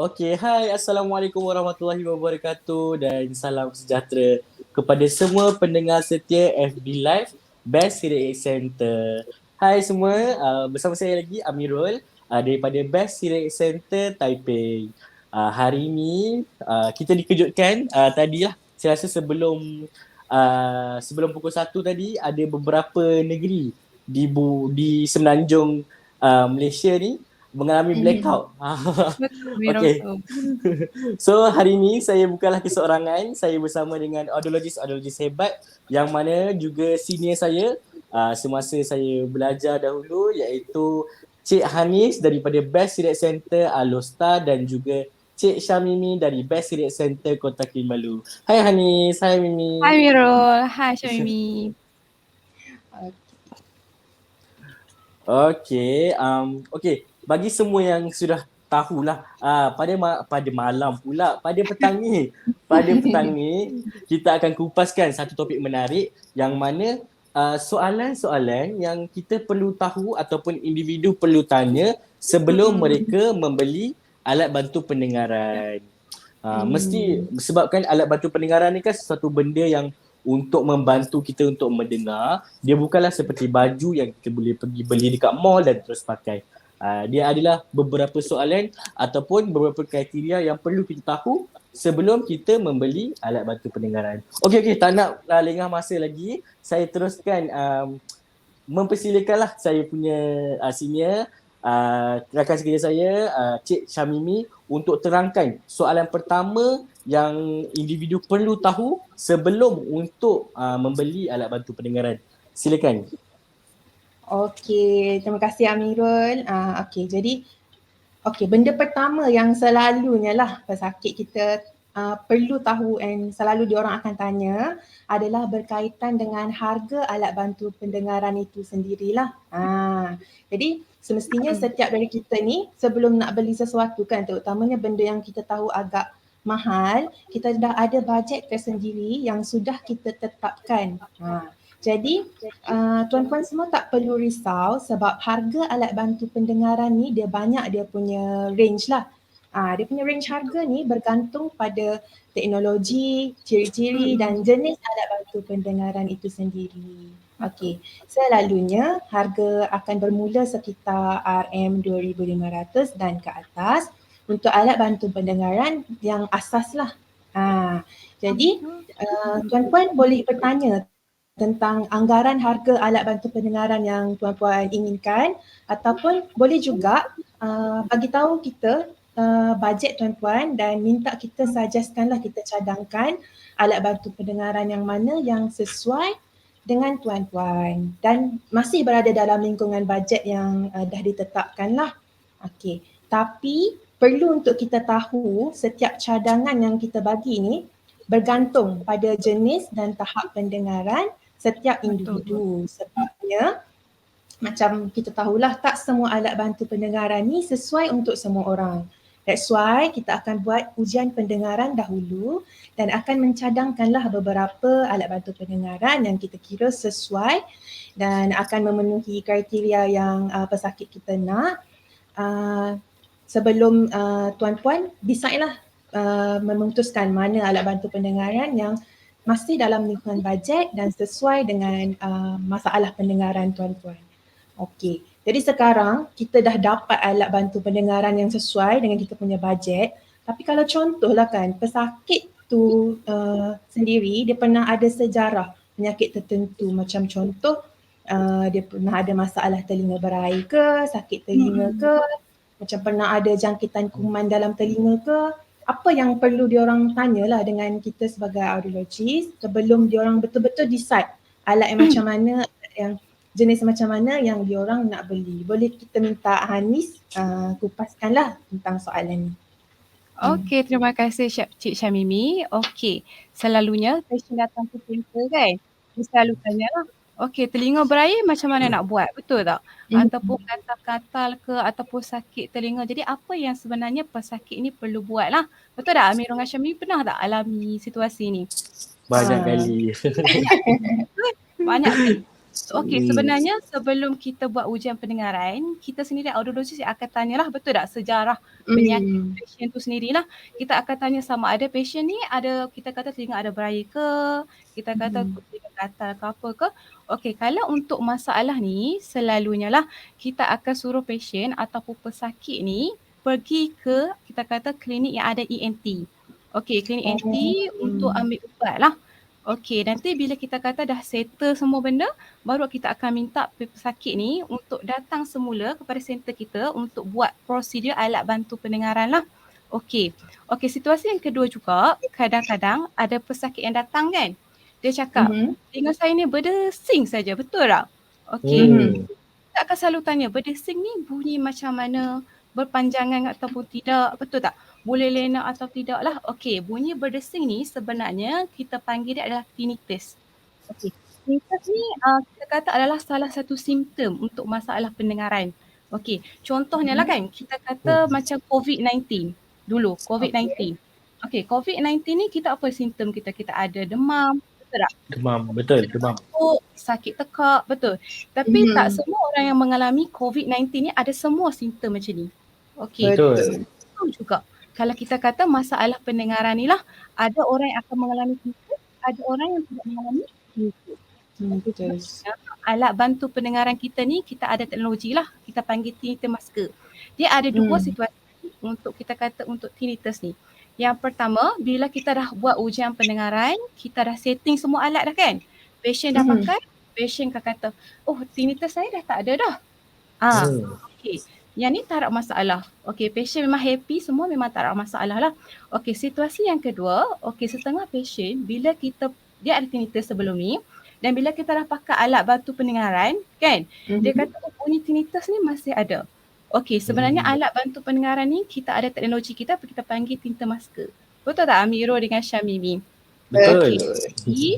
Okey, hai, Assalamualaikum warahmatullahi wabarakatuh dan salam sejahtera kepada semua pendengar setia FB Live Best Sirius Center. Hai semua, bersama saya lagi Amirul daripada Best Sirius Center Taipei. Hari ini kita dikejutkan tadilah, saya rasa sebelum pukul 1 tadi ada beberapa negeri di semenanjung Malaysia ni mengalami blackout. Betul, Mira, Okey. betul. So hari ini saya bukanlah keseorangan, saya bersama dengan audiologis hebat yang mana juga senior saya semasa saya belajar dahulu, iaitu Cik Hanis daripada Best Sirat Center Alostar dan juga Cik Syamimi dari Best Sirat Center Kota Kinabalu. Hai Hanis, hai Hai Mimi. Mirul, hai Syamimi. Okey, bagi semua yang sudah tahulah, pada malam pula, pada petang ni kita akan kupaskan satu topik menarik yang mana soalan-soalan yang kita perlu tahu ataupun individu perlu tanya sebelum mereka membeli alat bantu pendengaran. Mesti sebabkan alat bantu pendengaran ni kan sesuatu benda yang untuk membantu kita untuk mendengar. Dia bukanlah seperti baju yang kita boleh pergi beli dekat mall dan terus pakai. Dia adalah beberapa soalan ataupun beberapa kriteria yang perlu kita tahu sebelum kita membeli alat bantu pendengaran. Okey, tak nak lengah masa lagi. Saya teruskan mempersilakanlah saya punya senior, rakan sekerja saya, Cik Syamimi, untuk terangkan soalan pertama yang individu perlu tahu sebelum untuk membeli alat bantu pendengaran. Silakan. Okey, terima kasih Amirul. Benda pertama yang selalunya lah pesakit kita perlu tahu dan selalu diorang akan tanya adalah berkaitan dengan harga alat bantu pendengaran itu sendirilah. Jadi semestinya setiap dari kita ni sebelum nak beli sesuatu kan, terutamanya benda yang kita tahu agak mahal, kita dah ada bajet tersendiri yang sudah kita tetapkan. Jadi tuan-tuan semua tak perlu risau sebab harga alat bantu pendengaran ni dia banyak dia punya range lah. Dia punya range harga ni bergantung pada teknologi, ciri-ciri dan jenis alat bantu pendengaran itu sendiri. Okey, selalunya harga akan bermula sekitar RM2,500 dan ke atas untuk alat bantu pendengaran yang asas lah. Jadi tuan-tuan boleh bertanya tentang anggaran harga alat bantu pendengaran yang tuan-puan inginkan ataupun boleh juga bagi tahu kita bajet tuan-puan dan minta kita suggestkanlah, kita cadangkan alat bantu pendengaran yang mana yang sesuai dengan tuan-puan dan masih berada dalam lingkungan bajet yang dah ditetapkan lah. Okey, tapi perlu untuk kita tahu setiap cadangan yang kita bagi ni bergantung pada jenis dan tahap pendengaran setiap individu. Sebabnya macam kita tahulah tak semua alat bantu pendengaran ni sesuai untuk semua orang. That's why kita akan buat ujian pendengaran dahulu dan akan mencadangkanlah beberapa alat bantu pendengaran yang kita kira sesuai dan akan memenuhi kriteria yang pesakit kita nak. Sebelum tuan-puan decide lah memutuskan mana alat bantu pendengaran yang masih dalam lingkungan bajet dan sesuai dengan masalah pendengaran tuan-tuan. Okey, jadi sekarang kita dah dapat alat bantu pendengaran yang sesuai dengan kita punya bajet. Tapi kalau contohlah kan, pesakit tu sendiri dia pernah ada sejarah penyakit tertentu, macam contoh dia pernah ada masalah telinga berair ke, sakit telinga ke, macam pernah ada jangkitan kuman dalam telinga ke. Apa yang perlu diorang tanyalah dengan kita sebagai audiologis sebelum diorang betul-betul decide alat yang macam mana, yang jenis macam mana yang diorang nak beli. Boleh kita minta Hanis kupaskanlah tentang soalan ni. Okey, terima kasih Cik Syamimi. Okey, selalunya patient datang ke klinik kan, dia selalu tanyalah, okey, telinga berair macam mana nak buat, betul tak? Ataupun gatal-gatal ke ataupun sakit telinga. Jadi apa yang sebenarnya pesakit ni perlu buat lah. Betul tak Amirul dengan Syamimi, pernah tak alami situasi ni? Banyak kali. Banyak kali. Okey, sebenarnya sebelum kita buat ujian pendengaran, kita sendiri audiologis akan tanyalah betul tak sejarah penyakit pasien tu sendirilah. Kita akan tanya sama ada pasien ni ada kita kata telinga ada beraya ke, kita kata telinga gatal ke apa ke. Okey, kalau untuk masalah ni selalunya lah kita akan suruh pasien ataupun pesakit ni pergi ke kita kata klinik yang ada ENT. Okey, klinik ENT untuk ambil ubat lah. Okey, nanti bila kita kata dah settle semua benda, baru kita akan minta pesakit ni untuk datang semula kepada center kita untuk buat prosedur alat bantu pendengaran lah. Okey. Okey, situasi yang kedua juga, kadang-kadang ada pesakit yang datang kan. Dia cakap, telinga saya ni berdesing saja, betul tak? Okey. Kita akan selalu tanya, berdesing ni bunyi macam mana, berpanjangan ataupun tidak, betul tak? Boleh lena atau tidak lah. Okey, bunyi berdesing ni sebenarnya kita panggil dia adalah tinnitus. Okey, tinnitus ni kita kata adalah salah satu simptom untuk masalah pendengaran. Okey, contohnya lah kan kita kata macam COVID-19 dulu, COVID-19. Okey, COVID-19 ni kita apa simptom kita? Kita ada demam, betul tak? Demam, betul, demam. Sakit tekak, betul. Tapi tak semua orang yang mengalami COVID-19 ni ada semua simptom macam ni. Okey, Betul. Betul juga. Kalau kita kata masalah pendengaran ni lah, ada orang yang akan mengalami tinnitus, ada orang yang tidak mengalami tinnitus. Betul. Alat bantu pendengaran kita ni, kita ada teknologi lah, kita panggil tinnitus masker. Dia ada dua situasi untuk kita kata untuk tinnitus ni. Yang pertama, bila kita dah buat ujian pendengaran, kita dah setting semua alat dah kan. Pasien dah pakai, pasien akan kata, oh tinnitus saya dah tak ada dah. Okey. Yang ni tak ada masalah. Okey, pasien memang happy, semua memang tak ada masalah lah. Okey, situasi yang kedua, okey setengah pasien bila dia ada tinnitus sebelum ni dan bila kita dah pakai alat bantu pendengaran kan, dia kata oh bunyi tinnitus ni masih ada. Okey, sebenarnya alat bantu pendengaran ni kita ada teknologi kita panggil tinnitus masker. Betul tak Amirul dengan Syamimi? Betul. Jadi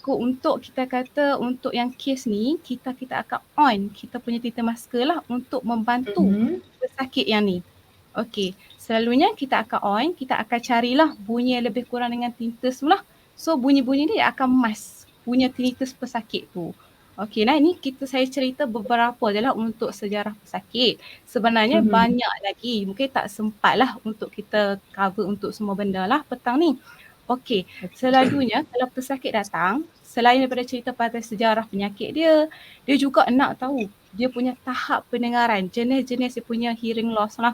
untuk kita kata untuk yang kes ni kita akan on kita punya tinnitus masker lah untuk membantu pesakit yang ni. Okey, selalunya kita akan on, kita akan carilah bunyi yang lebih kurang dengan tinnitus tu lah. So bunyi-bunyi ni akan mask punya tinnitus pesakit tu. Okey, nah ini saya cerita beberapa je lah untuk sejarah pesakit. Sebenarnya banyak lagi, mungkin tak sempat lah untuk kita cover untuk semua benda lah petang ni. Okey, selalunya kalau pesakit datang, selain daripada cerita pasal sejarah penyakit dia juga nak tahu dia punya tahap pendengaran, jenis-jenis dia punya hearing loss lah.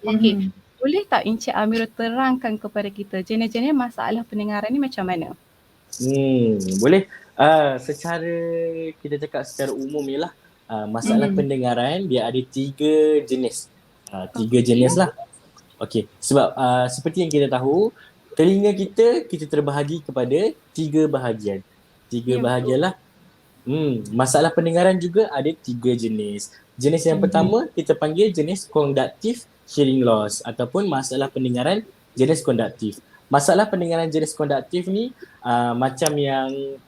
Okey, boleh tak Encik Amirul terangkan kepada kita jenis-jenis masalah pendengaran ni macam mana? Boleh. Secara kita cakap secara umum ialah masalah pendengaran dia ada 3 jenis. 3 jenis lah. Okey, sebab seperti yang kita tahu, telinga kita terbahagi kepada 3 bahagian. 3 bahagian lah. Masalah pendengaran juga ada 3 jenis. Jenis yang pertama kita panggil jenis conductive hearing loss ataupun masalah pendengaran jenis konduktif. Masalah pendengaran jenis konduktif ni macam yang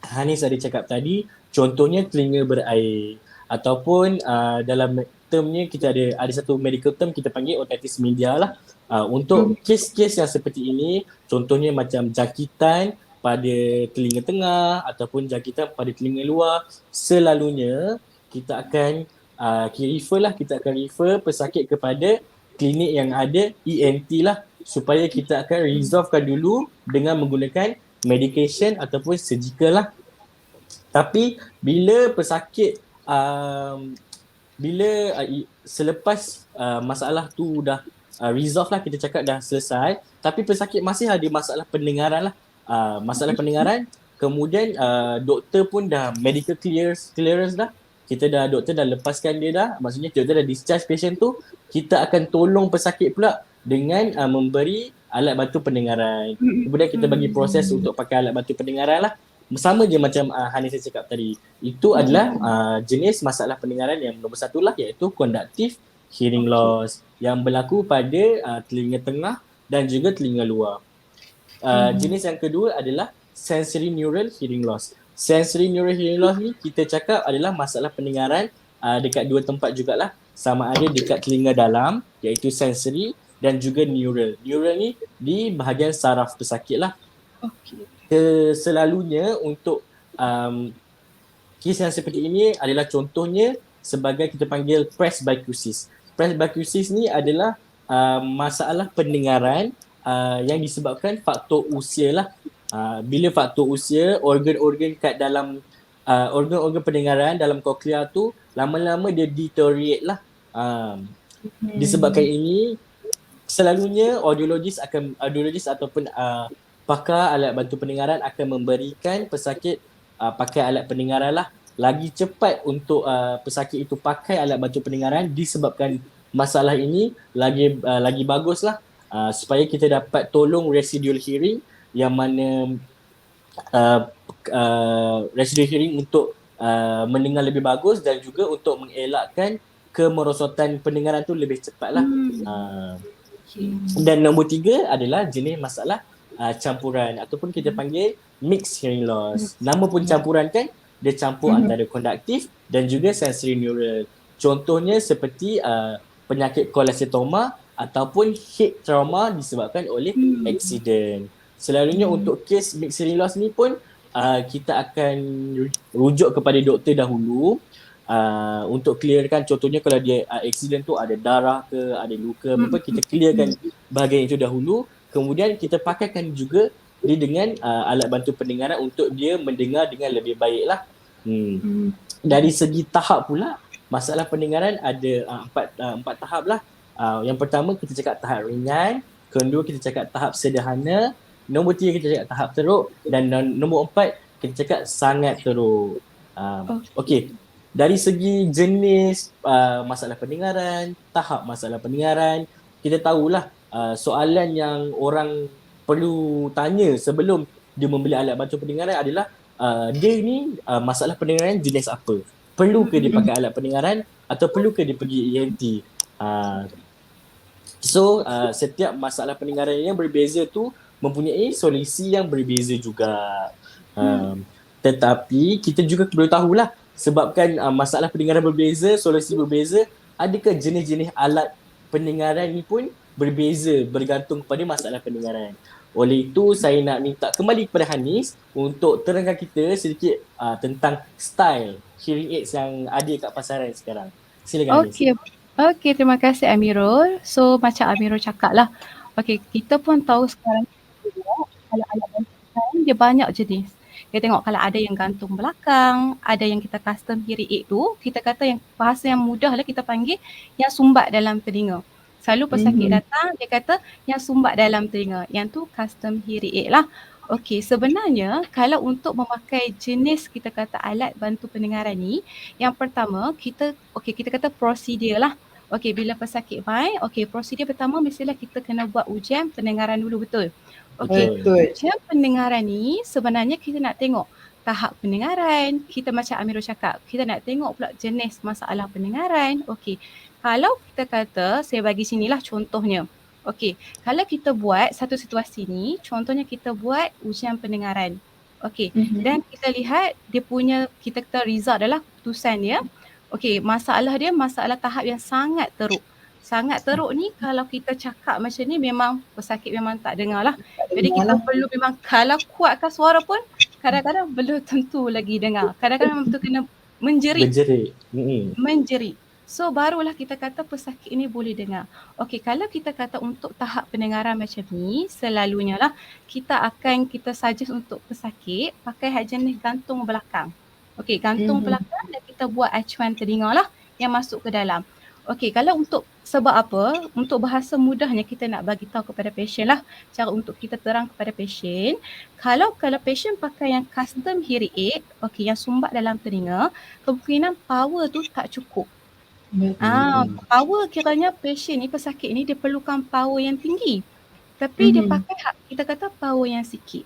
Hanis ada cakap tadi, contohnya telinga berair ataupun dalam termnya kita ada satu medical term kita panggil otitis media lah. Untuk kes-kes yang seperti ini, contohnya macam jangkitan pada telinga tengah ataupun jangkitan pada telinga luar, selalunya kita akan kita akan refer pesakit kepada klinik yang ada ENT lah, supaya kita akan resolvekan dulu dengan menggunakan medication ataupun surgical lah. Tapi bila pesakit selepas masalah tu dah resolve lah, kita cakap dah selesai, tapi pesakit masih ada masalah pendengaran lah, masalah pendengaran, kemudian doktor pun dah medical clearance dah, doktor dah lepaskan dia dah, maksudnya doktor dah discharge patient tu, kita akan tolong pesakit pula dengan memberi alat bantu pendengaran. Kemudian kita bagi proses untuk pakai alat bantu pendengaran lah. Sama je macam Hanis cakap tadi. Itu adalah jenis masalah pendengaran yang nombor 1 lah, iaitu conductive hearing loss yang berlaku pada telinga tengah dan juga telinga luar. Jenis yang kedua adalah sensory neural hearing loss. Sensory neural hearing loss ni kita cakap adalah masalah pendengaran dekat 2 tempat jugalah. Sama ada dekat telinga dalam iaitu sensory dan juga neural. Neural ni di bahagian saraf pesakit lah. Selalunya untuk kes yang seperti ini adalah contohnya sebagai kita panggil presbycusis. Presbycusis ni adalah masalah pendengaran yang disebabkan faktor usia lah. Bila faktor usia, organ-organ kat dalam organ-organ pendengaran dalam koklea tu lama-lama dia deteriorate lah. Disebabkan ini, selalunya audiologis ataupun pakar alat bantu pendengaran akan memberikan pesakit pakai alat pendengaran lah. Lagi cepat untuk pesakit itu pakai alat bantu pendengaran disebabkan masalah ini lagi bagus lah, supaya kita dapat tolong residual hearing yang mana residual hearing untuk mendengar lebih bagus dan juga untuk mengelakkan kemerosotan pendengaran tu lebih cepat lah. Dan nombor 3 adalah jenis masalah campuran ataupun kita panggil mixed hearing loss. Nama pun campuran kan, dia campur antara konduktif dan juga sensory neural. Contohnya seperti penyakit kolesetoma ataupun head trauma disebabkan oleh accident. Selalunya untuk kes mixed hearing loss ni pun kita akan rujuk kepada doktor dahulu untuk clearkan. Contohnya kalau dia accident tu ada darah ke, ada luka apa, kita clearkan bahagian itu dahulu. Kemudian kita pakaikan juga dia dengan alat bantu pendengaran untuk dia mendengar dengan lebih baik lah. Dari segi tahap pula, masalah pendengaran ada empat tahap lah. Yang pertama kita cakap tahap ringan, kedua kita cakap tahap sederhana, nombor 3 kita cakap tahap teruk, dan nombor 4 kita cakap sangat teruk. Okey. Dari segi jenis masalah pendengaran, tahap masalah pendengaran, kita tahulah soalan yang orang perlu tanya sebelum dia membeli alat bantu pendengaran adalah dia ni masalah pendengaran jenis apa? Perlu ke dia pakai alat pendengaran atau perlu ke dia pergi ENT? So setiap masalah pendengaran yang berbeza tu mempunyai solusi yang berbeza juga. Tetapi kita juga perlu tahulah, sebabkan masalah pendengaran berbeza, solusi berbeza, adakah jenis-jenis alat pendengaran ni pun berbeza bergantung kepada masalah pendengaran. Oleh itu saya nak minta kembali kepada Hanis untuk terangkan kita sedikit tentang style hearing aids yang ada kat pasaran sekarang. Silakan Hanis. Okey, terima kasih Amirul. So macam Amirul cakap lah, okey, kita pun tahu sekarang kalau alat bantu pendengaran dia banyak jenis. Kita tengok kalau ada yang gantung belakang, ada yang kita custom hearing aid tu, kita kata yang bahasa yang mudah lah kita panggil yang sumbat dalam telinga. Selalu pesakit datang, dia kata yang sumbat dalam telinga. Yang tu custom hearing aid lah. Okey, sebenarnya kalau untuk memakai jenis kita kata alat bantu pendengaran ni, yang pertama kita kata prosedur lah. Okey, bila pesakit main, okey, prosedur pertama mestilah kita kena buat ujian pendengaran dulu, betul? Okey, ujian pendengaran ni sebenarnya kita nak tengok tahap pendengaran, kita macam Amirul cakap, kita nak tengok pula jenis masalah pendengaran. Okey, kalau kita kata, saya bagi sinilah contohnya. Okey, kalau kita buat satu situasi ni, contohnya kita buat ujian pendengaran. Okey, dan kita lihat dia punya, kita kata result adalah keputusan dia. Okey, masalah dia masalah tahap yang sangat teruk. Sangat teruk ni kalau kita cakap macam ni memang pesakit memang tak dengar lah. Jadi kita perlu memang kalau kuatkan suara pun kadang-kadang belum tentu lagi dengar. Kadang-kadang memang betul kena menjerit. Menjerit. So barulah kita kata pesakit ini boleh dengar. Okey, kalau kita kata untuk tahap pendengaran macam ni, selalunya lah kita suggest untuk pesakit pakai jenis gantung belakang. Okey, gantung belakang dan kita buat acuan telinga lah yang masuk ke dalam. Okey, kalau untuk sebab apa? Untuk bahasa mudahnya kita nak bagi tahu kepada pasien lah, cara untuk kita terang kepada pasien. Kalau pasien pakai yang custom hearing aid, okey, yang sumbat dalam telinga, kemungkinan power tu tak cukup. Power kiranya pasien ni, pesakit ni dia perlukan power yang tinggi. Tapi dia pakai kita kata power yang sikit.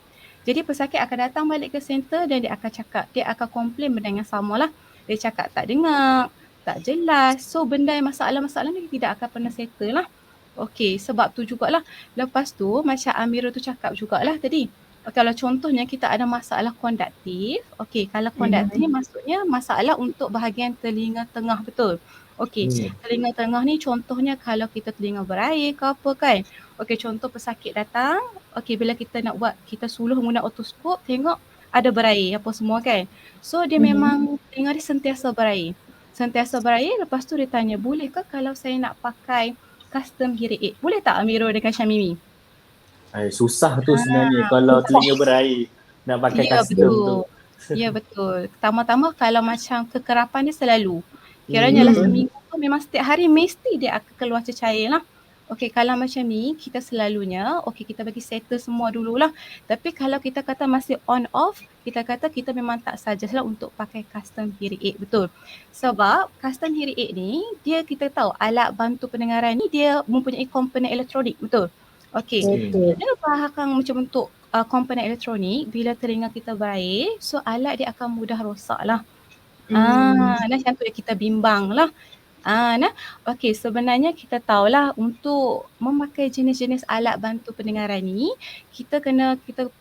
Jadi pesakit akan datang balik ke center dan dia akan cakap, dia akan komplain benda yang sama lah. Dia cakap tak dengar, tak jelas. So benda yang masalah-masalah ni tidak akan pernah settle lah. Okey, sebab tu jugalah. Lepas tu macam Amirul tu cakap jugalah tadi. Kalau contohnya kita ada masalah konduktif. Okey, kalau konduktif ni maksudnya masalah untuk bahagian telinga tengah, betul? Okey, telinga tengah ni contohnya kalau kita telinga berair ke apa kan. Okey, contoh pesakit datang. Okey, bila kita nak buat, kita suluh guna otoskop, tengok ada berair apa semua kan. So dia memang telinga dia sentiasa berair. Sentiasa berair, lepas tu dia tanya, bolehkah kalau saya nak pakai custom hearing aid? Boleh tak Amirul dengan Syamimi? Susah tu sebenarnya kalau telinga berair nak pakai Ya custom tu. betul. Ya betul. Pertama-tama kalau macam kekerapan dia selalu. Kiranya lah seminggu tu memang setiap hari mesti dia akan keluar cecair lah. Okey, kalau macam ni kita selalunya, okey kita bagi settle semua dululah. Tapi kalau kita kata masih on off, kita kata kita memang tak sajalah untuk pakai custom hearing aid, betul. Sebab custom hearing aid ni, dia kita tahu alat bantu pendengaran ni dia mempunyai komponen elektronik, betul. Okey, Betul. dia bahagian macam untuk komponen elektronik, bila telinga kita berair, so alat dia akan mudah rosak lah. Macam tu kita bimbang lah. Nah, okey sebenarnya kita tahulah untuk memakai jenis-jenis alat bantu pendengaran ni, kita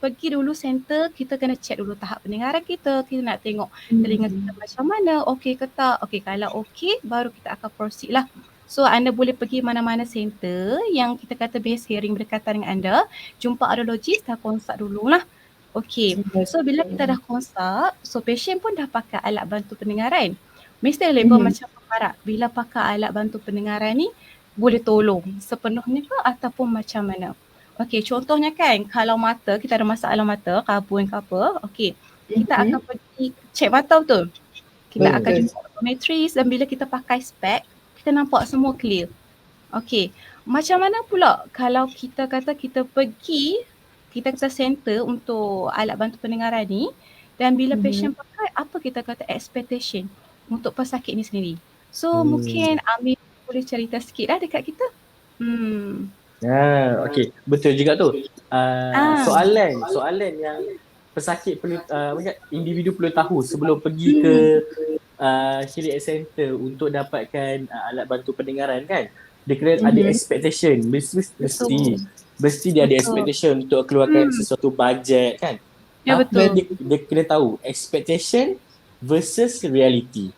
pergi dulu center, kita kena check dulu tahap pendengaran kita nak tengok telinga kita macam mana, okey ke tak. Okey kalau okey, baru kita akan proceed lah. So anda boleh pergi mana-mana center yang kita kata base hearing berdekatan dengan anda, jumpa audiologist, dah consult dululah. Okey, so bila kita dah consult, so patient pun dah pakai alat bantu pendengaran. Mesti label macam harap bila pakai alat bantu pendengaran ni boleh tolong sepenuhnya ke ataupun macam mana. Okey, contohnya kan kalau mata, kita ada masalah mata, kabun ke apa, okey. Kita akan pergi check mata betul. Kita akan jumpa optometrist dan bila kita pakai spek, kita nampak semua clear. Okey, macam mana pula kalau kita kata kita pergi, kita kata center untuk alat bantu pendengaran ni dan bila patient pakai, apa kita kata expectation untuk pesakit ni sendiri. So mungkin Amir boleh cerita sikit lah dekat kita. Okey, betul juga tu. Soalan yang pesakit perlu individu perlu tahu sebelum pergi ke hearing aid center untuk dapatkan alat bantu pendengaran kan. Dia kena ada expectation. Mesti dia ada expectation untuk keluarkan sesuatu bajet kan. Ya betul. Dia kena tahu expectation versus reality.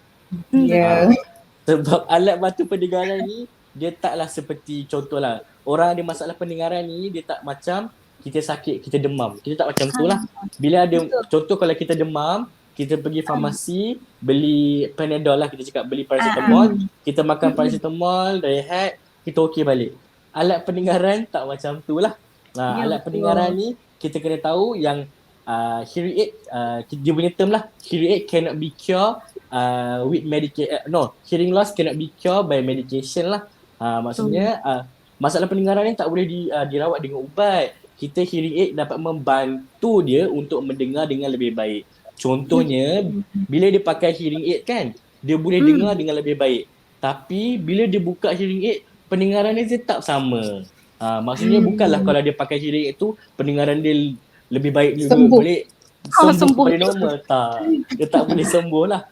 Sebab alat bantu pendengaran ni dia taklah seperti contohlah orang ada masalah pendengaran ni, dia tak macam kita sakit, kita demam. Kita tak macam tu lah. Bila ada contoh kalau kita demam, kita pergi farmasi beli Panadol lah, kita cakap beli paracetamol, kita makan paracetamol, rehat, kita okey balik. Alat pendengaran tak macam tu lah. Alat pendengaran ni kita kena tahu yang hearing aid, dia punya term lah, hearing aid cannot be cured with medication. Hearing loss cannot be cured by medication lah. Maksudnya masalah pendengaran ni tak boleh dirawat dengan ubat. Kita hearing aid dapat membantu dia untuk mendengar dengan lebih baik. Contohnya, bila dia pakai hearing aid kan, dia boleh dengar dengan lebih baik. Tapi bila dia buka hearing aid, pendengaran dia tetap sama. Maksudnya bukanlah kalau dia pakai hearing aid tu, pendengaran dia lebih baik juga, boleh sembuh kepada normal. Dia tak boleh sembuh lah.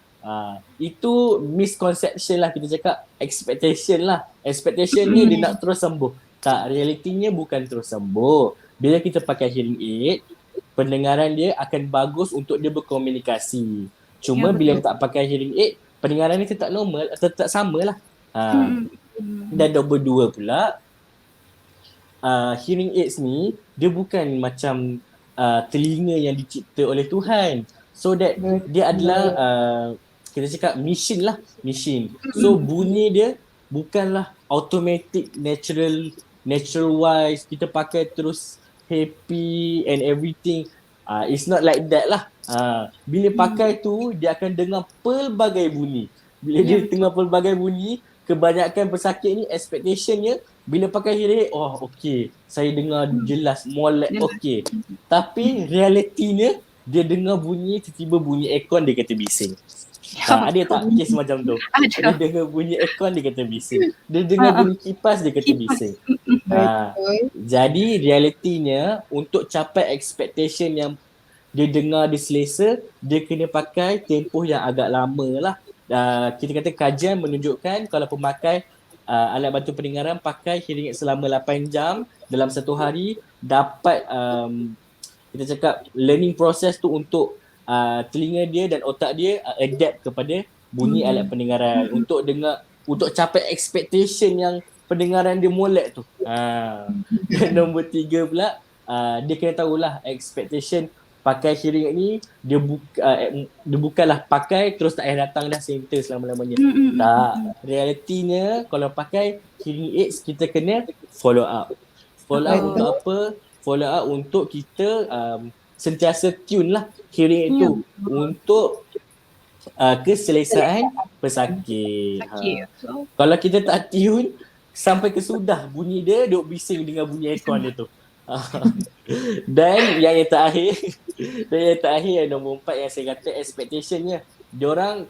Itu misconception lah, kita cakap expectation lah. Expectation ni dia nak terus sembuh. Tak, realitinya bukan terus sembuh. Bila kita pakai hearing aid, pendengaran dia akan bagus untuk dia berkomunikasi. Cuma bila tak pakai hearing aid, pendengaran dia tetap normal, tetap sama lah. Dan nombor dua pula, hearing aids ni dia bukan macam telinga yang dicipta oleh Tuhan. So that dia adalah kita cakap machine lah, machine. So bunyi dia bukanlah automatic, natural wise kita pakai terus happy and everything. It's not like that lah. Bila pakai tu dia akan dengar pelbagai bunyi. Bila dia dengar pelbagai bunyi, kebanyakan pesakit ni expectationnya bila pakai hearing aid, okey, saya dengar jelas, molek okey. Tapi realitinya dia dengar bunyi, tiba-tiba bunyi aircon dia kata bising. Ada tak kes macam tu? Dia dengar bunyi aircon dia kata bising. Dia dengar bunyi kipas dia kata bising. Jadi realitinya untuk capai expectation yang dia dengar dia selesa, dia kena pakai tempoh yang agak lama lah. Kita kata kajian menunjukkan kalau pemakai alat bantu pendengaran pakai hearing aid selama 8 jam dalam satu hari dapat kita cakap learning process tu untuk telinga dia dan otak dia adapt kepada bunyi alat pendengaran untuk dengar, untuk capai expectation yang pendengaran dia molek tu. Dan nombor 3 pula dia kena tahulah expectation pakai hearing aid ni dia bukanlah pakai terus tak payah datang dah center selama-lamanya. Tak, realitinya kalau pakai hearing aids kita kena follow up. Follow up untuk apa? Follow up untuk kita sentiasa tune lah hearing aid tu untuk keselesaan pesakit. Kalau kita tak tune sampai kesudah bunyi dia duk bising dengan bunyi aircon dia tu. Dan yang terakhir yang nombor 4 yang saya kata expectationnya. Diorang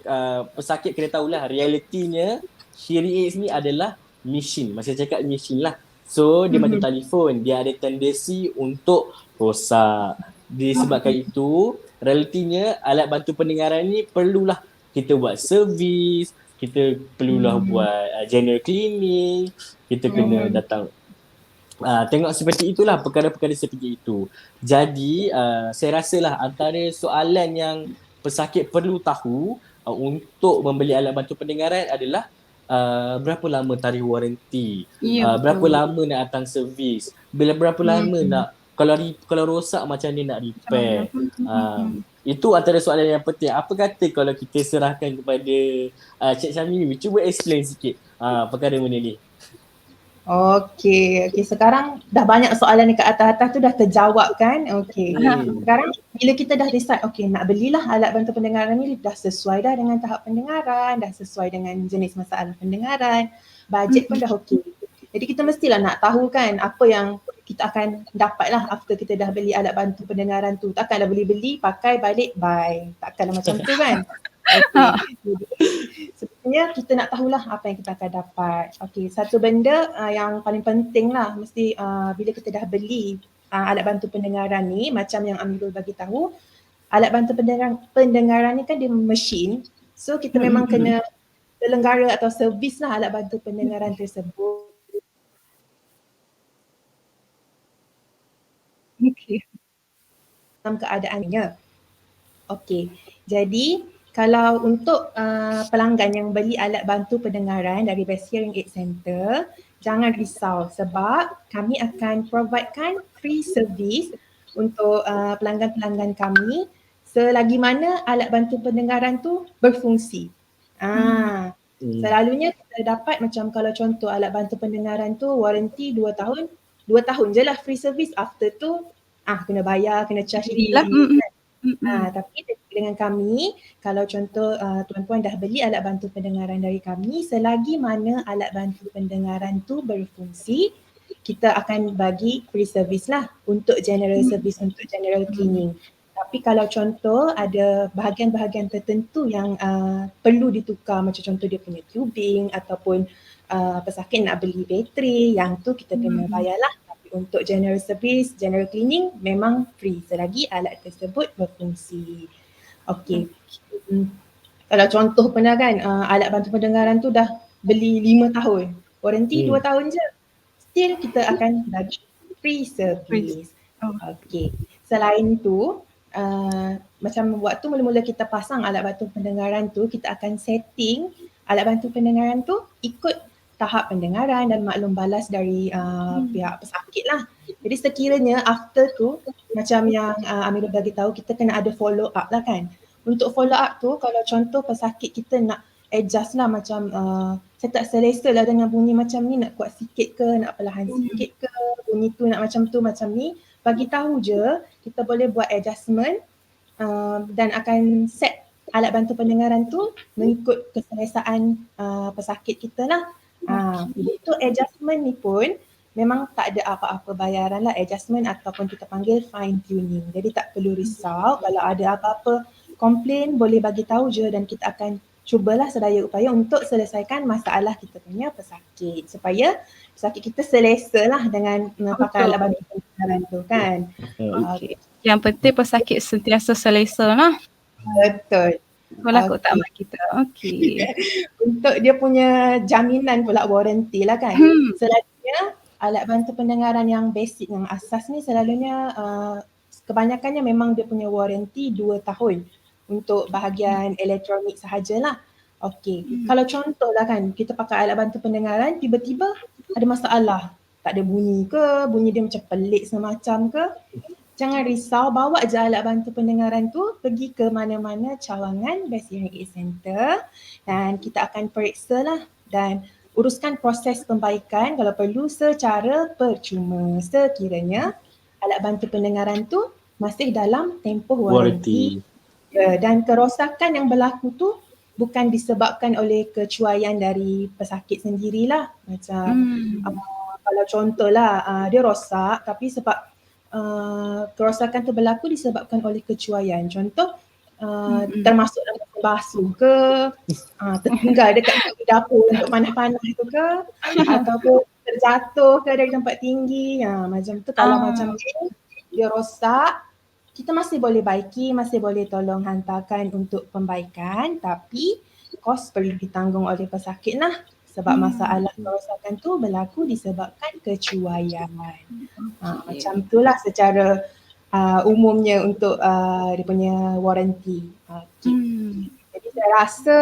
pesakit kena tahulah realitinya hearing aids ni adalah machine. Masa cakap machine lah. So dia macam telefon, dia ada tendensi untuk rosak. Disebabkan itu realitinya alat bantu pendengaran ni perlulah kita buat servis, kita perlulah buat general cleaning, kita kena datang tengok seperti itulah, perkara-perkara seperti itu. Jadi saya rasalah antara soalan yang pesakit perlu tahu untuk membeli alat bantu pendengaran adalah berapa lama tarikh waranti, berapa lama nak datang servis, berapa lama nak kalau rosak macam ni nak repair. Itu antara soalan yang penting. Apa kata kalau kita serahkan kepada Cik Syamimi, cuba explain sikit perkara benda ni. Okey, sekarang dah banyak soalan dekat atas-atas tu dah terjawab kan? Okey. Sekarang bila kita dah decide nak belilah alat bantu pendengaran ni, dah sesuai dah dengan tahap pendengaran, dah sesuai dengan jenis masalah pendengaran, bajet pun dah okey. Jadi kita mestilah nak tahu kan apa yang kita akan dapat lah after kita dah beli alat bantu pendengaran tu. Takkanlah beli-beli, pakai, balik, bye. Takkanlah macam tu kan? Sebenarnya kita nak tahulah apa yang kita akan dapat. Okey, satu benda yang paling penting lah mesti bila kita dah beli alat bantu pendengaran ni, macam yang Amirul bagi tahu, alat bantu pendengaran ni kan dia mesin. So kita memang kena selenggara atau servis lah alat bantu pendengaran tersebut. Dalam keadaannya. Okey, jadi kalau untuk pelanggan yang beli alat bantu pendengaran dari Best Hearing Aid Center, jangan risau sebab kami akan providekan free service untuk pelanggan-pelanggan kami selagi mana alat bantu pendengaran tu berfungsi. Selalunya kita dapat macam kalau contoh alat bantu pendengaran tu waranti 2 tahun, 2 tahun je lah free service, after tu kena bayar, kena charge lagi. Tapi dengan kami, kalau contoh tuan-puan dah beli alat bantu pendengaran dari kami, selagi mana alat bantu pendengaran tu berfungsi, kita akan bagi free service lah untuk general service, untuk general cleaning. Tapi kalau contoh ada bahagian-bahagian tertentu yang perlu ditukar, macam contoh dia punya tubing ataupun pesakit nak beli bateri, yang tu kita kena bayar lah. Untuk general service, general cleaning memang free selagi alat tersebut berfungsi. Okey. Kalau contoh pernah kan alat bantu pendengaran tu dah beli 5 tahun, waranti 2 tahun je, still kita akan bagi free service. Okey. Selain tu macam waktu mula-mula kita pasang alat bantu pendengaran tu, kita akan setting alat bantu pendengaran tu ikut tahap pendengaran dan maklum balas dari pihak pesakit lah. Jadi sekiranya after tu, macam yang Amirul bagi tahu, kita kena ada follow up lah kan. Untuk follow up tu, kalau contoh pesakit kita nak adjust lah macam saya tak selesa lah dengan bunyi macam ni, nak kuat sikit ke, nak perlahan sikit ke, bunyi tu nak macam tu, macam ni, bagi tahu je, kita boleh buat adjustment dan akan set alat bantu pendengaran tu mengikut keselesaan pesakit kita lah. Itu adjustment ni pun memang tak ada apa-apa bayaran lah, adjustment ataupun kita panggil fine tuning. Jadi tak perlu risau, kalau ada apa-apa komplain boleh bagi tahu je dan kita akan cubalah sedaya upaya untuk selesaikan masalah kita punya pesakit supaya pesakit kita selesa lah dengan pakai alat bantu pendengaran tu kan. Yang penting pesakit sentiasa selesa lah. Betul. Kalau kot tak mak kita. Okey. Untuk dia punya jaminan pula waranti lah kan. Selalunya alat bantu pendengaran yang basic, yang asas ni selalunya kebanyakannya memang dia punya waranti 2 tahun untuk bahagian elektronik sahajalah. Okey. Kalau contoh lah kan kita pakai alat bantu pendengaran, tiba-tiba ada masalah, tak ada bunyi ke, bunyi dia macam pelik semacam ke, jangan risau, bawa je alat bantu pendengaran tu pergi ke mana-mana cawangan Best Hearing Aid Center dan kita akan periksa lah dan uruskan proses pembaikan kalau perlu secara percuma sekiranya alat bantu pendengaran tu masih dalam tempoh waranti. Dan kerosakan yang berlaku tu bukan disebabkan oleh kecuaian dari pesakit sendirilah. Macam kalau contohlah dia rosak tapi sebab kerosakan tu berlaku disebabkan oleh kecuaian. Contoh termasuk dalam basuh ke, tertinggal dekat dapur untuk panas-panas tu ke, ataupun terjatuh ke dari tempat tinggi. Macam tu kalau macam tu dia rosak, kita masih boleh baiki, masih boleh tolong hantarkan untuk pembaikan tapi kos perlu ditanggung oleh pesakit lah sebab masalah kerosakan tu berlaku disebabkan kecuaian. Macam itulah secara umumnya untuk dia punya waranti. Jadi saya rasa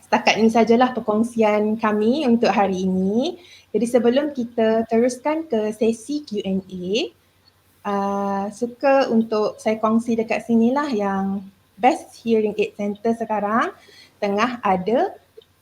setakat ini sajalah perkongsian kami untuk hari ini. Jadi sebelum kita teruskan ke sesi Q&A, suka untuk saya kongsi dekat sinilah yang Best Hearing Aid Center sekarang tengah ada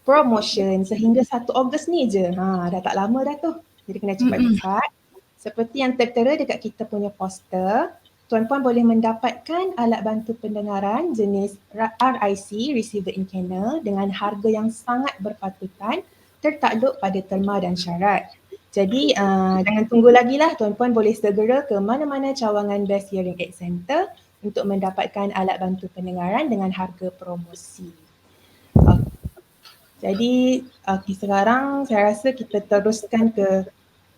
promotion sehingga 1 Ogos ni je. Dah tak lama dah tu. Jadi kena cepat-cepat. Seperti yang tertera dekat kita punya poster, tuan-puan boleh mendapatkan alat bantu pendengaran jenis RIC, Receiver in Kennel dengan harga yang sangat berpatutan tertakluk pada terma dan syarat. Jadi jangan tunggu lagi lah, tuan-puan boleh segera ke mana-mana cawangan Best Hearing Aid Center untuk mendapatkan alat bantu pendengaran dengan harga promosi. Jadi sekarang saya rasa kita teruskan ke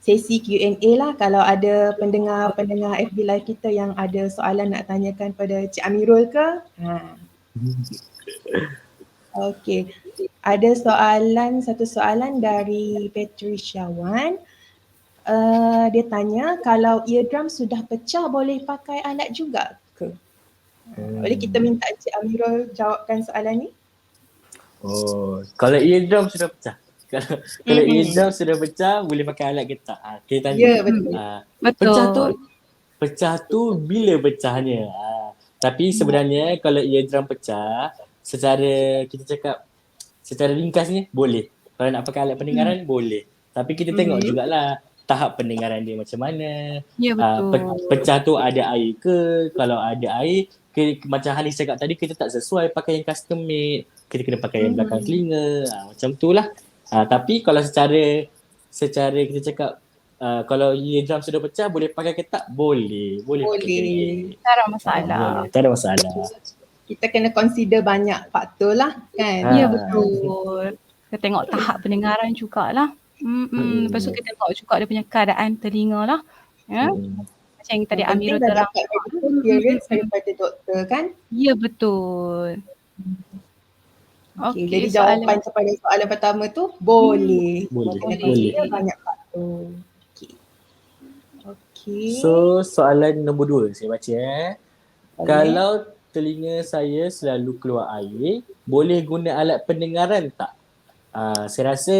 sesi Q&A lah. Kalau ada pendengar-pendengar FB Live kita yang ada soalan nak tanyakan pada Cik Amirul ke? Okey. Ada satu soalan dari Patricia Wan. Dia tanya kalau eardrum sudah pecah boleh pakai alat juga ke? Boleh kita minta Cik Amirul jawabkan soalan ni? Kalau eardrum sudah pecah. Kalau eardrum sudah pecah boleh pakai alat ke tak? Kita tanya. Ya, betul. Pecah tu bila pecahnya? Tapi sebenarnya kalau eardrum pecah secara kita cakap secara ringkasnya boleh. Kalau nak pakai alat pendengaran boleh. Tapi kita tengok jugalah tahap pendengaran dia macam mana. Ya, betul. Pecah tu ada air ke? Kalau ada air, macam Hanis cakap tadi, kita tak sesuai pakai yang custom made. Kita kena pakai yang belakang telinga. Macam tu lah. Tapi kalau secara kita cakap kalau eardrum sudah pecah boleh pakai ke tak? Boleh. Pakai. Tak ada masalah. Boleh. Tak ada masalah. Kita kena consider banyak faktor lah kan. Ya, betul. Kita tengok tahap pendengaran jugalah. Lepas tu kita tengok juga dia punya keadaan telinga lah. Ya. Macam yang tadi Amirul terang. Clearance daripada doktor kan? Ya, betul. Okay, jadi jawapan kepada soalan pertama tu boleh. Boleh. Banyak faktor. Okay. So soalan nombor 2 saya baca. Kalau telinga saya selalu keluar air, boleh guna alat pendengaran tak? Saya rasa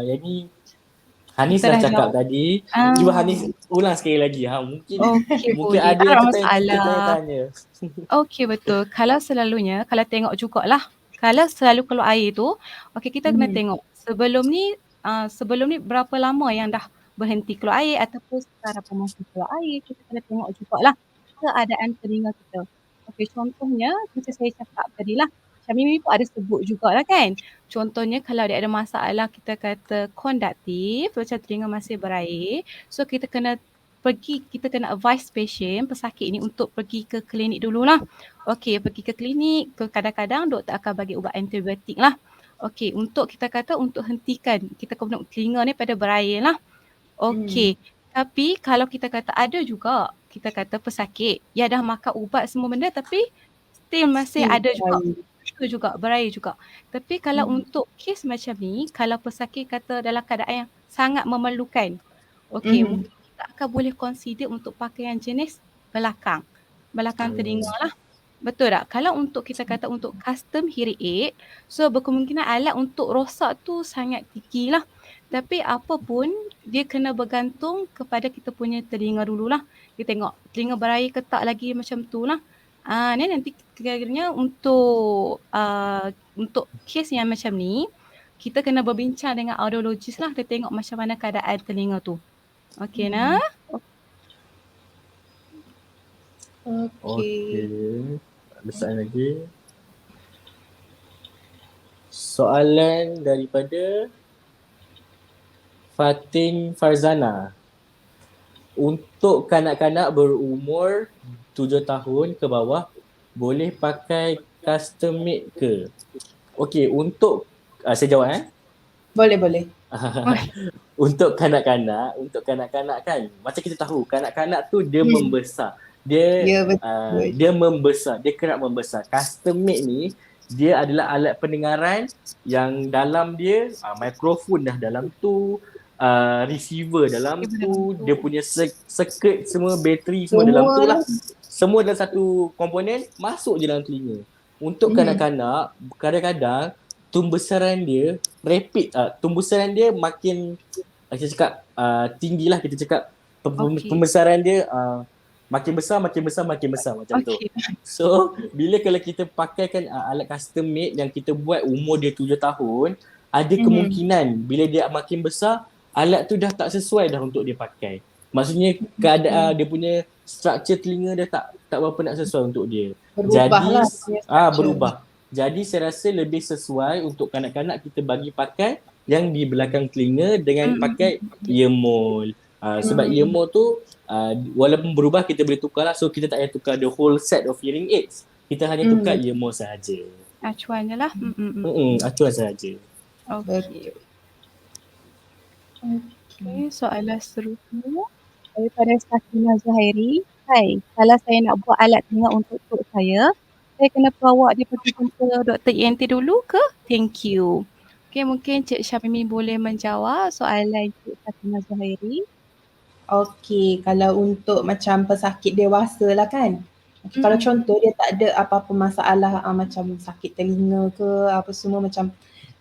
yang ni Hanis dah cakap tadi. Cuba Hanis ulang sekali lagi. Mungkin ada yang kita tanya. Okey, betul. Kalau tengok jugalah. Kalau selalu keluar air tu, kita kena tengok sebelum ni berapa lama yang dah berhenti keluar air ataupun sekarang pun masih keluar air. Kita kena tengok jugalah keadaan telinga kita. Contohnya macam saya cakap tadi lah, Syamimi pun ada sebut jugalah kan. Contohnya kalau dia ada masalah kita kata konduktif, macam telinga masih berair, so kita kena advise pasien, pesakit ni untuk pergi ke klinik dululah. Pergi ke klinik, kadang-kadang doktor akan bagi ubat antibiotik lah. Untuk untuk hentikan kita telinga ni pada berair lah. Tapi kalau kita kata ada juga, kita kata pesakit, dah makan ubat semua benda tapi still masih ada juga, berair juga. Tapi kalau untuk kes macam ni, kalau pesakit kata dalam keadaan yang sangat memerlukan, mungkin kita akan boleh consider untuk pakai yang jenis belakang telinga lah. Betul tak? Kalau untuk kita kata untuk custom hearing aid, so berkemungkinan alat untuk rosak tu sangat tinggi lah. Tapi apa pun dia kena bergantung kepada kita punya telinga dululah. Kita tengok telinga berair ke tak lagi macam tu lah. Ni nanti kiranya untuk kes yang macam ni, kita kena berbincang dengan audiologist lah. Kita tengok macam mana keadaan telinga tu. Okey nah? Okey. Ada soalan lagi? Soalan daripada Fatin Farzana. Untuk kanak-kanak berumur 7 tahun ke bawah, boleh pakai custom made ke? Okey, untuk saya jawab Boleh. Untuk kanak-kanak kan, macam kita tahu kanak-kanak tu dia membesar. Ya, betul. Dia membesar, dia kerap membesar. Custom made ni dia adalah alat pendengaran yang dalam dia mikrofon dah dalam tu, receiver dalam tu, dia punya circuit semua, bateri semua dalam tu lah. Semua dalam satu komponen masuk je dalam telinga. Untuk kanak-kanak, kadang-kadang tumbesaran dia rapid, tumbesaran dia makin kita cakap tinggi lah, kita cakap pembesaran dia makin besar macam tu. So bila kalau kita pakaikan alat custom made yang kita buat umur dia 7 tahun, ada kemungkinan bila dia makin besar, alat tu dah tak sesuai dah untuk dia pakai. Maksudnya keadaan dia punya struktur telinga dia tak berapa nak sesuai untuk dia. Berubah. Jadi saya rasa lebih sesuai untuk kanak-kanak kita bagi pakai yang di belakang telinga dengan pakai earmole. Sebab earmole tu walaupun berubah kita boleh tukar lah. So kita tak payah tukar the whole set of hearing aids. Kita hanya tukar earmole sahaja. Acuannya lah. Acuan sahaja. Okey. Soalan seterusnya daripada Sakina Zahiri. Hai, kalau saya nak buat alat telinga untuk tok saya kena bawa dia pergi jumpa Dr. ENT dulu ke? Thank you. Okey, mungkin Cik Syamimi boleh menjawab soalan Cik Sakina Zahiri. Okey, kalau untuk macam pesakit dewasa lah kan. Kalau contoh dia tak ada apa-apa masalah macam sakit telinga ke apa semua, macam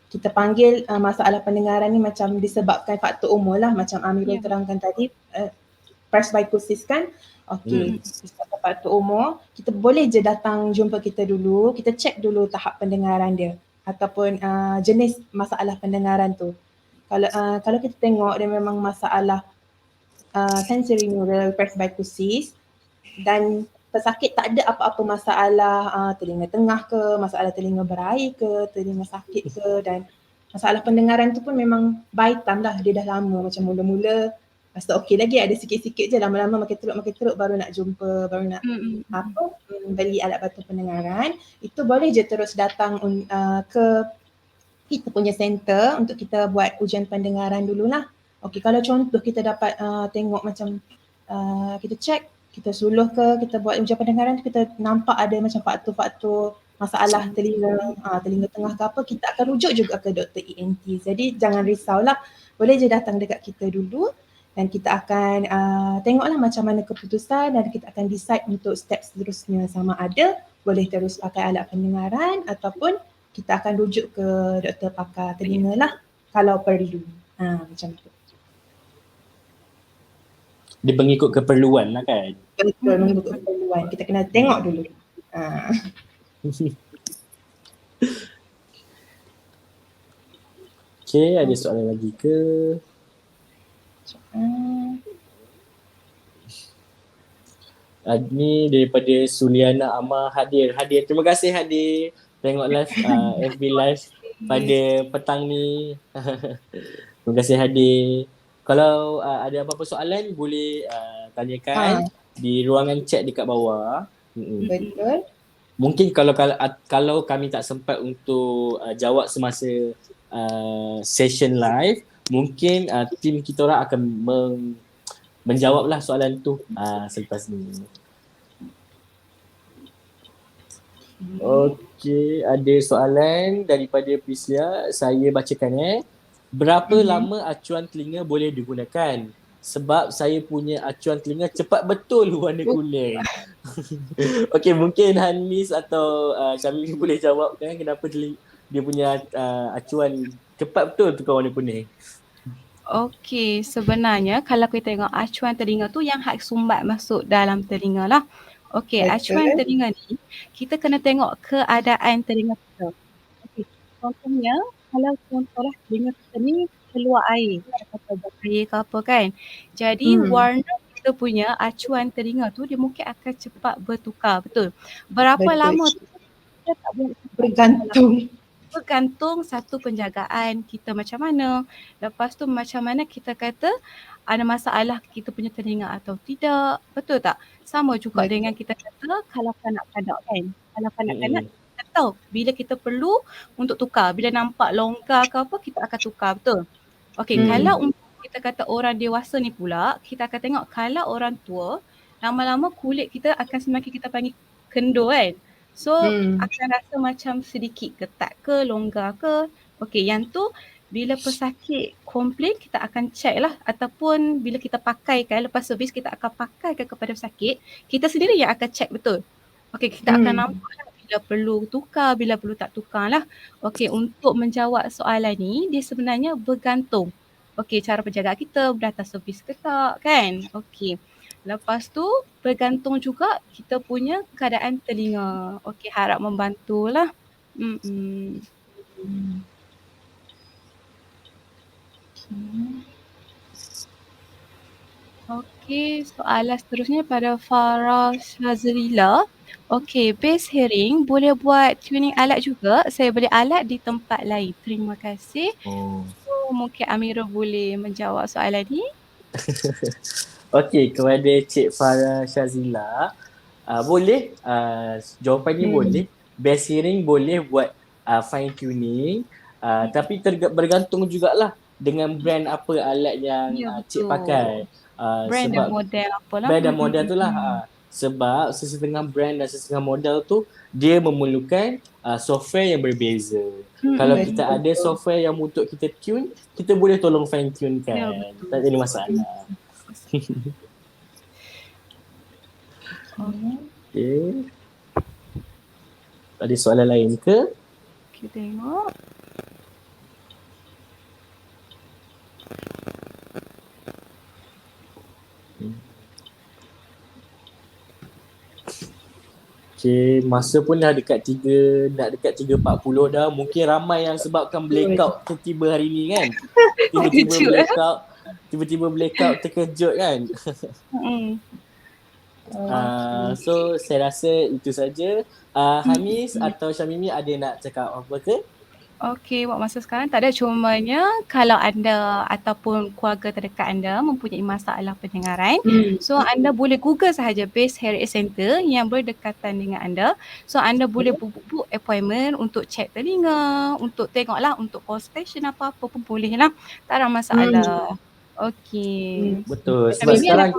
kita panggil masalah pendengaran ni macam disebabkan faktor umur lah, macam Amirul terangkan tadi, presbycusis kan. Okey, disebabkan faktor umur, kita boleh je datang jumpa kita dulu, kita cek dulu tahap pendengaran dia ataupun jenis masalah pendengaran tu. Kalau kita tengok dia memang masalah sensorineural presbycusis dan pesakit tak ada apa-apa masalah telinga tengah ke, masalah telinga berair ke, telinga sakit ke, dan masalah pendengaran tu pun memang by time lah, dia dah lama, macam mula-mula rasa okey lagi, ada sikit-sikit je, lama-lama makin teruk baru nak jumpa, baru nak beli alat bantu pendengaran. Itu boleh je terus datang ke kita punya center untuk kita buat ujian pendengaran dululah. Okey, kalau contoh kita dapat tengok macam kita cek, kita suluh ke, kita buat ujian pendengaran tu, kita nampak ada macam faktor-faktor masalah telinga tengah ke apa, kita akan rujuk juga ke Dr. ENT. Jadi jangan risaulah, boleh je datang dekat kita dulu dan kita akan tengoklah macam mana keputusan dan kita akan decide untuk step seterusnya, sama ada boleh terus pakai alat pendengaran ataupun kita akan rujuk ke doktor pakar telinga lah kalau perlu. Macam tu. Dia mengikut keperluan lah kan? Betul, mengikut keperluan. Kita kena tengok dulu. Okay, ada soalan lagi ke? Ni daripada Suliana Amar Hadir. Terima kasih Hadir. Tengok live FB live pada petang ni. Terima kasih Hadir. Kalau ada apa-apa soalan boleh tanyakan di ruangan chat dekat bawah. Betul. Mungkin kalau kami tak sempat untuk jawab semasa session live, mungkin tim kita orang akan menjawablah soalan tu selepas ni. Okey, ada soalan daripada Priscilla, saya bacakan Berapa lama acuan telinga boleh digunakan? Sebab saya punya acuan telinga cepat betul warna kuning. Okey, mungkin Hanis atau Syamil boleh jawabkan kenapa dia punya acuan cepat betul tukar warna kuning. Okey, sebenarnya kalau kita tengok acuan telinga tu yang hak sumbat masuk dalam telinga lah. Okey, acuan Betul. telinga ni kita kena tengok keadaan telinga kita. Okey, contohnya kalau contohlah telinga kita ni keluar air, kata air ke apa kan. Jadi Hmm, warna kita punya acuan telinga tu dia mungkin akan cepat bertukar, betul. Berapa betul. lama tu kita tak boleh cakap dalam Bergantung. bergantung satu penjagaan kita macam mana. Lepas tu macam mana kita kata ada masalah kita punya telinga atau tidak. Betul tak? Sama juga dengan Betul. kita kata kalau kanak-kanak kan. Kalau kanak-kanak Mm-mm. kita tahu bila kita perlu untuk tukar. Bila nampak longgar ke apa kita akan tukar. Betul? Okey, Hmm, kalau untuk kita kata orang dewasa ni pula, kita akan tengok kalau orang tua, lama-lama kulit kita akan semakin kita panggil kendur kan. So hmm. akan rasa macam sedikit ketat ke, longgar ke. Okey, yang tu bila pesakit komplain kita akan check lah ataupun bila kita pakaikan lepas servis kita akan pakaikan kepada pesakit, kita sendiri yang akan check betul. Okey, kita akan Hmm. nampak lah bila perlu tukar, bila perlu tak tukar lah. Okey, untuk menjawab soalan ni dia sebenarnya bergantung. Okey, cara penjagaan kita datang servis ke tak kan. Okey. Lepas tu bergantung juga kita punya keadaan telinga. Okey, harap membantulah. Mm-mm. Hmm. Okey, soalan seterusnya pada Farah Shazrila. Okey, base hearing boleh buat tuning alat juga. Saya beli alat di tempat lain. Terima kasih. Oh. So, mungkin Amira boleh menjawab soalan ni. Okey, kepada Cik Farah Shazila, boleh, jawapan ni Hmm. boleh. Best hearing boleh buat fine tuning, tapi bergantung jugalah dengan brand apa alat yang Ya, Cik betul. pakai. Brand dan Sebab model apalah. brand dan model tu lah. Sebab sesetengah brand dan sesetengah model tu dia memerlukan software yang berbeza. Kalau Mm-mm. kita ada software yang untuk kita tune, kita boleh tolong fine tune Ya, kan. betul. Tak jadi masalah. Okay. Ada soalan lain ke? Kita tengok. Okay, masa pun dah dekat 3, nak dekat 3.40 dah. Mungkin ramai yang sebabkan blackout tiba-tiba hari ni kan. Tiba-tiba blackout terkejut kan. Mm-mm. So saya rasa itu saja. Hanis atau Syamimi ada nak cakap apa ke? Okey, buat masa sekarang tak ada. Cumanya kalau anda ataupun keluarga terdekat anda mempunyai masalah pendengaran, so anda boleh Google sahaja Base Hearing Center yang berdekatan dengan anda. So anda boleh book appointment untuk check telinga, untuk tengoklah untuk consultation apa-apa pun boleh lah. Tak ada masalah. Okey. Betul. Macam Mimi ada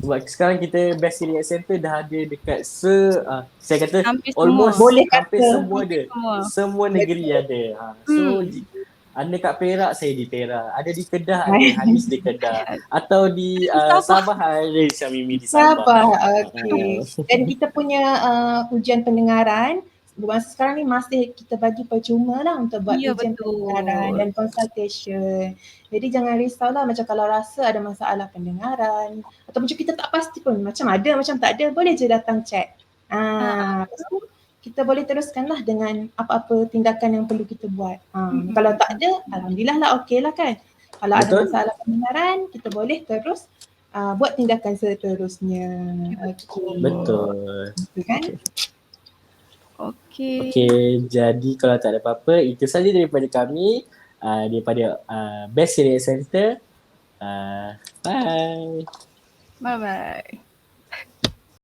Sebab sekarang kita Best Hearing Center dah ada dekat saya kata hampir almost semua. Boleh hampir kata. semua ada. Semua negeri ada. So anda kat Perak, saya di Perak. Ada di Kedah, ada Hanis di Kedah. Atau di Sabah, ada Syamimi di Sabah. Sabah, okey. Dan kita punya ujian pendengaran, masa sekarang ni masih kita bagi percuma lah untuk buat Ya, ujian betul. pendengaran dan consultation. Jadi jangan risaulah macam kalau rasa ada masalah pendengaran atau macam kita tak pasti pun macam ada macam tak ada, boleh je datang check. Lepas tu kita boleh teruskanlah dengan apa-apa tindakan yang perlu kita buat. Kalau tak ada, alhamdulillah lah, okey lah kan. Kalau ada Betul. masalah pendengaran, kita boleh terus buat tindakan seterusnya. Okey. Betul. Betul kan? Okey. Jadi kalau tak ada apa-apa, itu saja daripada kami, daripada Best Hearing Center. Bye. Bye-bye.